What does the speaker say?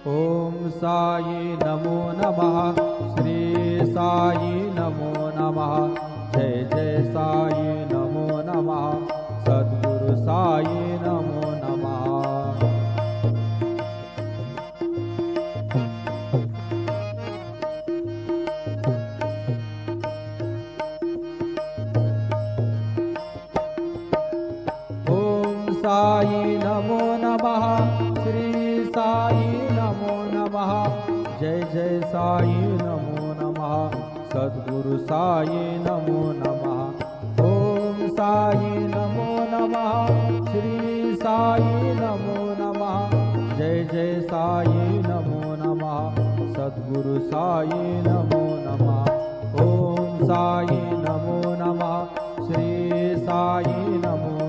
ओम साई नमो नमः। श्री साई नमो नमः। जय जय साई नमो नमः। सद्गुरु साई नमो नमः। साई नमो नमः। श्री साई नमो नमः। जय जय साई नमो नमः। सद्गुरु साई नमो नमः। ओम साई नमो नमः। श्री साई नमो नमः। जय जय साई नमो नमः। सद्गुरु साई नमो नमः। ओम साई नमो नमः। श्री साई नमो